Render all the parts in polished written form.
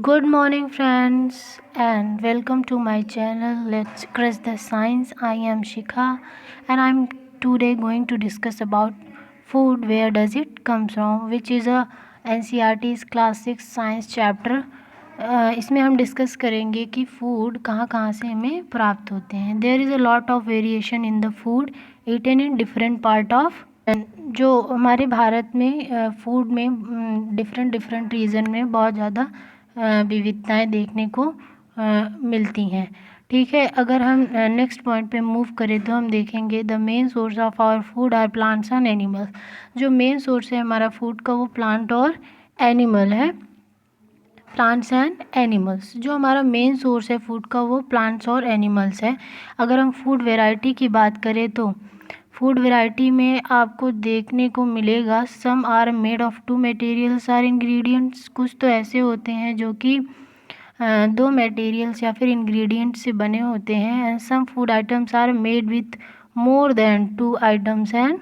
Good morning, friends, and welcome to my channel. Let's Crush the Science. I am Shikha, and I'm today going to discuss about food. Where does it come from? Which is a NCERT's classic science chapter. इसमें हम discuss करेंगे कि food कहाँ कहाँ से हमें प्राप्त होते हैं. There is a lot of variation in the food eaten in different part of. जो हमारे भारत में फूड में डिफरेंट डिफरेंट रीजन में बहुत ज़्यादा विविधताएं देखने को मिलती हैं. ठीक है, अगर हम नेक्स्ट पॉइंट पे मूव करें तो हम देखेंगे the main source of our food are plants and animals. जो मेन सोर्स है हमारा फूड का वो प्लांट और एनिमल है. प्लांट्स एंड एनिमल्स, जो हमारा मेन सोर्स है फूड का वो प्लांट्स और एनिमल्स है. अगर हम फूड वैरायटी की बात करें तो फूड वैरायटी में आपको देखने को मिलेगा some are made of two materials are ingredients. कुछ तो ऐसे होते हैं जो कि दो मटेरियल्स या फिर इंग्रेडिएंट्स से बने होते हैं. And some food items are made with more than two items and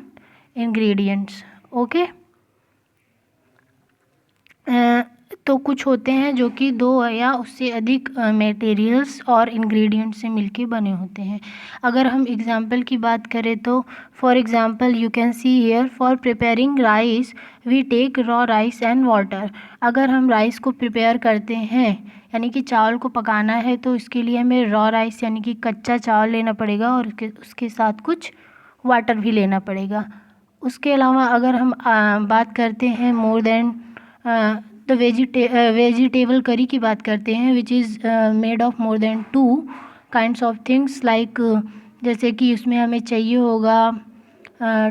ingredients. Okay, तो कुछ होते हैं जो कि दो या उससे अधिक मटेरियल्स और इंग्रेडिएंट्स से मिलके बने होते हैं. अगर हम एग्जांपल की बात करें तो for example you can see here for preparing rice we take raw rice and water. अगर हम राइस को प्रिपेयर करते हैं यानी कि चावल को पकाना है तो इसके लिए हमें रॉ राइस यानी कि कच्चा चावल लेना पड़ेगा और उसके साथ कुछ वाटर भी लेना पड़ेगा. उसके अलावा अगर हम बात करते हैं more than the vegetable curry की बात करते हैं which is made of more than two kinds of things like जैसे कि उसमें हमें चाहिए होगा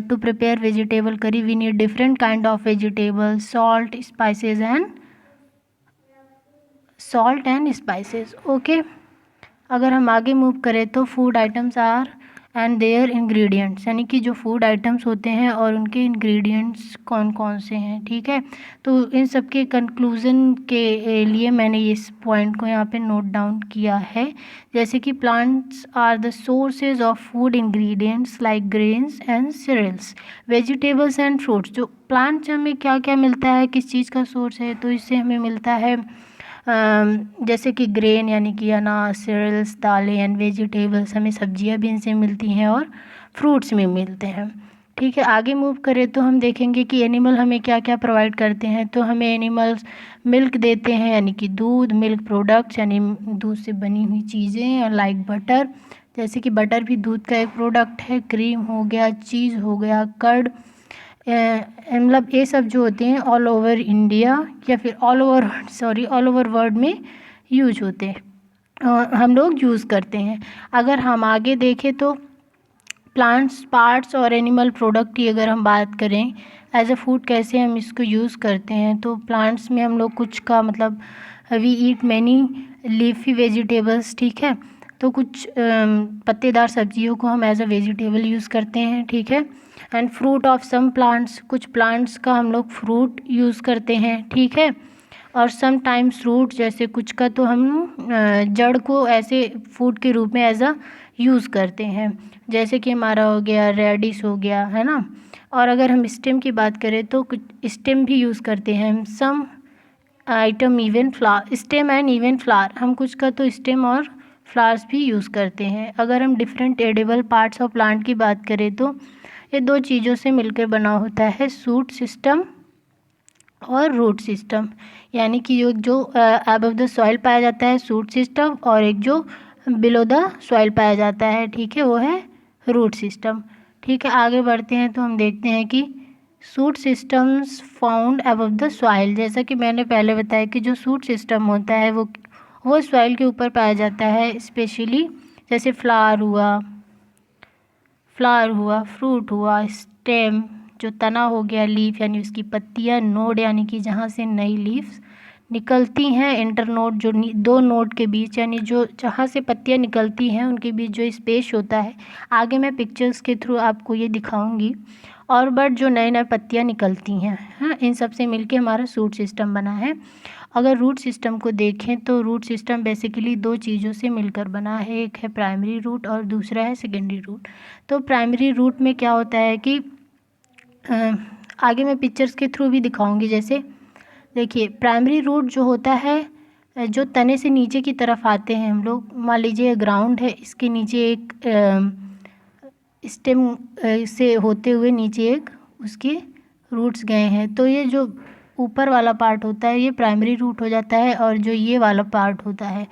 to prepare vegetable curry we need different kind of vegetable salt and spices. Okay, अगर हम आगे मूव करें तो food items are and their ingredients, यानी कि जो फूड आइटम्स होते हैं और उनके इंग्रेडिएंट्स कौन कौन से हैं. ठीक है, तो इन सब के कंक्लूज़न के लिए मैंने इस पॉइंट को यहाँ पे नोट डाउन किया है. जैसे कि plants are the sources of food ingredients like grains and cereals. Vegetables and fruits, जो प्लांट्स हमें क्या क्या मिलता है, किस चीज़ का सोर्स है, तो इससे हमें मिलता है जैसे कि ग्रेन यानी कि अनाज, सीरियल्स, दालें एंड वेजिटेबल्स, हमें सब्जियां भी इनसे मिलती हैं और फ्रूट्स में मिलते हैं. ठीक है, आगे मूव करें तो हम देखेंगे कि एनिमल हमें क्या क्या प्रोवाइड करते हैं. तो हमें एनिमल्स मिल्क देते हैं यानी कि दूध, मिल्क प्रोडक्ट्स यानी दूध से बनी हुई चीज़ें लाइक बटर, जैसे कि बटर भी दूध का एक प्रोडक्ट है. क्रीम हो गया, चीज़ हो गया, कर्ड, मतलब ये सब जो होते हैं ऑल ओवर इंडिया या फिर ऑल ओवर वर्ल्ड में यूज होते हैं, हम लोग यूज़ करते हैं. अगर हम आगे देखें तो प्लांट्स पार्ट्स और एनिमल प्रोडक्ट की अगर हम बात करें एज अ फूड कैसे हम इसको यूज़ करते हैं, तो प्लांट्स में हम लोग कुछ का मतलब we eat many leafy vegetables. ठीक है, तो कुछ पत्तेदार सब्जियों को हम एज अ वेजिटेबल यूज़ करते हैं. ठीक है, and fruit of some plants, कुछ प्लांट्स का हम लोग फ्रूट यूज़ करते हैं. ठीक है, और सम टाइम्स फ्रूट, जैसे कुछ का तो हम जड़ को ऐसे फूड के रूप में एज अ यूज़ करते हैं, जैसे कि हमारा हो गया रेडिश हो गया, है ना. और अगर हम स्टेम की बात करें तो कुछ स्टेम भी यूज़ करते हैं. Some item even flower, stem and even flower, हम कुछ का तो स्टेम और फ्लावर्स भी यूज़ करते हैं. अगर हम different edible parts of plant की बात करें तो ये दो चीज़ों से मिलकर बना होता है, शूट सिस्टम और रूट सिस्टम. यानी कि जो अबव द सॉइल पाया जाता है शूट सिस्टम, और एक जो बिलो द सॉइल पाया जाता है, ठीक है, वो है रूट सिस्टम. ठीक है, आगे बढ़ते हैं तो हम देखते हैं कि shoot systems found above the soil. जैसा कि मैंने पहले बताया कि जो शूट सिस्टम होता है वो सॉइल के ऊपर पाया जाता है. स्पेशली जैसे फ्लावर हुआ, फ्रूट हुआ, स्टेम जो तना हो गया, लीफ यानी उसकी पत्तियां, नोड यानी कि जहाँ से नई लीव्स निकलती हैं, इंटरनोड जो दो नोड के बीच यानी जो जहाँ से पत्तियां निकलती हैं उनके बीच जो स्पेस होता है, आगे मैं पिक्चर्स के थ्रू आपको ये दिखाऊंगी. और बट जो नए नए पत्तियां निकलती हैं, हाँ, इन सब से मिलके हमारा शूट सिस्टम बना है. अगर रूट सिस्टम को देखें तो रूट सिस्टम बेसिकली दो चीज़ों से मिलकर बना है, एक है प्राइमरी रूट और दूसरा है सेकेंडरी रूट. तो प्राइमरी रूट में क्या होता है कि आगे मैं पिक्चर्स के थ्रू भी दिखाऊंगी. जैसे देखिए प्राइमरी रूट जो होता है जो तने से नीचे की तरफ आते हैं हम लोग, मान लीजिए ग्राउंड है, इसके नीचे एक स्टेम से होते हुए नीचे एक उसके रूट्स गए हैं, तो ये जो ऊपर वाला पार्ट होता है ये प्राइमरी रूट हो जाता है, और जो ये वाला पार्ट होता है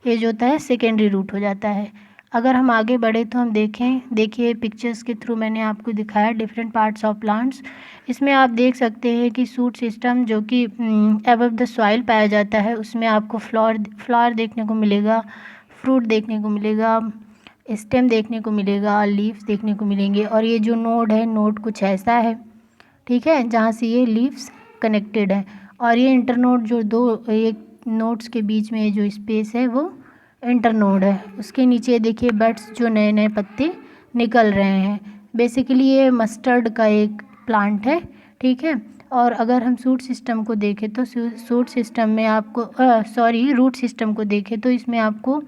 ये जो होता है सेकेंडरी रूट हो जाता है। अगर हम आगे बढ़े तो हम देखिए पिक्चर्स के थ्रू मैंने आपको दिखाया डिफरेंट पार्ट्स ऑफ प्लांट्स। इसमें आप देख सकते हैं कि शूट सिस्टम जो कि अबव द सॉइल पाया जाता है, उसमें आपको फ्लावर देखने को मिलेगा, फ्रूट देखने को मिलेगा, स्टेम देखने को मिलेगा, लीव्स देखने को मिलेंगे। और ये जो नोड है, नोड कुछ ऐसा है, ठीक है, जहाँ से ये लीव्स कनेक्टेड है। और ये इंटरनोड जो एक नोड्स के बीच में जो स्पेस है वो इंटरनोड है। उसके नीचे देखिए बड्स जो नए नए पत्ते निकल रहे हैं। बेसिकली ये मस्टर्ड का एक प्लांट है, ठीक है। और अगर हम सूट सिस्टम को देखें तो सूट सिस्टम में आपको रूट सिस्टम को देखें तो इसमें आपको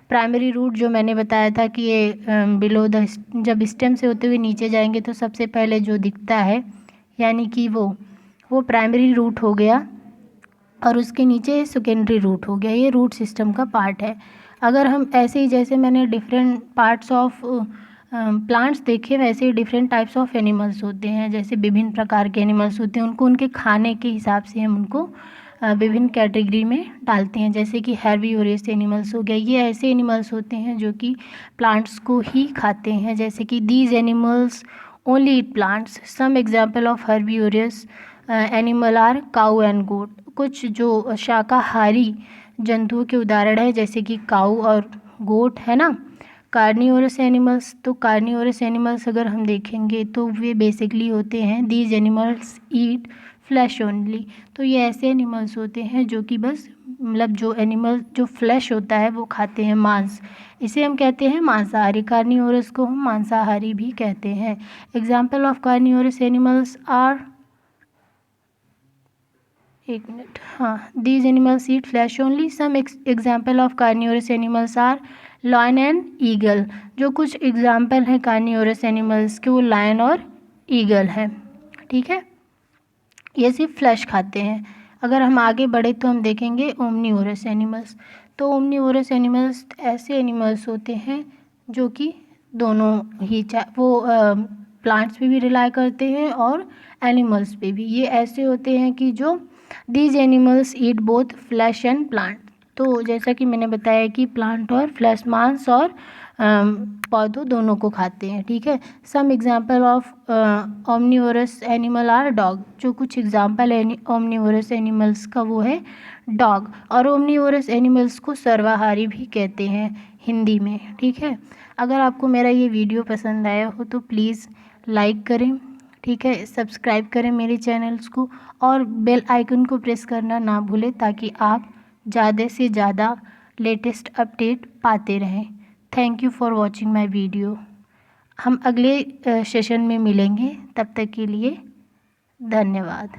प्राइमरी रूट जो मैंने बताया था कि ये बिलो द, जब स्टेम से होते हुए नीचे जाएंगे तो सबसे पहले जो दिखता है यानी कि वो प्राइमरी रूट हो गया, और उसके नीचे सेकेंडरी रूट हो गया। ये रूट सिस्टम का पार्ट है। अगर हम ऐसे ही, जैसे मैंने डिफरेंट पार्ट्स ऑफ प्लांट्स देखे, वैसे ही डिफरेंट टाइप्स ऑफ एनिमल्स होते हैं। जैसे विभिन्न प्रकार के एनिमल्स होते हैं, उनको उनके खाने के हिसाब से हम उनको विभिन्न कैटेगरी में डालते हैं। जैसे कि हेर्बिवोरस एनिमल्स हो गया, ये ऐसे एनिमल्स होते हैं जो कि प्लांट्स को ही खाते हैं। जैसे कि these animals only eat plants. Some example of herbivorous animal are cow and goat. कुछ जो शाकाहारी जंतुओं के उदाहरण है जैसे कि काऊ और गोट, है ना। कार्निवोरस एनिमल्स, तो कार्निवोरस एनिमल्स अगर हम देखेंगे तो वे बेसिकली होते हैं these animals eat flesh only. तो ये ऐसे एनिमल्स होते हैं जो कि बस मतलब जो एनिमल जो फ्लैश होता है वो खाते हैं, मांस, इसे हम कहते हैं मांसाहारी। कार्निवोरस को हम मांसाहारी भी कहते हैं। Example of carnivorous animals are, एक मिनट, हाँ, these animals eat flesh only. Some example of carnivorous animals are lion and eagle. जो कुछ एग्जाम्पल हैं कार्निवोरस एनिमल्स के वो लायन और ईगल हैं, ठीक है। ये सिर्फ फ्लैश खाते हैं। अगर हम आगे बढ़े तो हम देखेंगे ओमनीवोरस एनिमल्स। तो ओमनीवोरस एनिमल्स ऐसे एनिमल्स होते हैं जो कि दोनों ही वो प्लांट्स पे भी रिलाई करते हैं और एनिमल्स पे भी। ये ऐसे होते हैं कि जो these animals eat both flash and plant. तो जैसा कि मैंने बताया कि प्लांट और फ्लैश, मांस और पौधों दोनों को खाते हैं, ठीक है। Some example of omnivorous animal are dog. जो कुछ एग्जाम्पल है ओमनीवोरस एनिमल्स का वो है डॉग। और ओमनीवोरस एनिमल्स को सर्वाहारी भी कहते हैं हिंदी में, ठीक है। अगर आपको मेरा ये वीडियो पसंद आया हो तो प्लीज़ लाइक करें, ठीक है, सब्सक्राइब करें मेरे चैनल्स को, और बेल आइकन को प्रेस करना ना भूलें ताकि आप ज़्यादा से ज़्यादा लेटेस्ट अपडेट पाते रहें। Thank you for watching my video. हम अगले सेशन में मिलेंगे, तब तक के लिए धन्यवाद।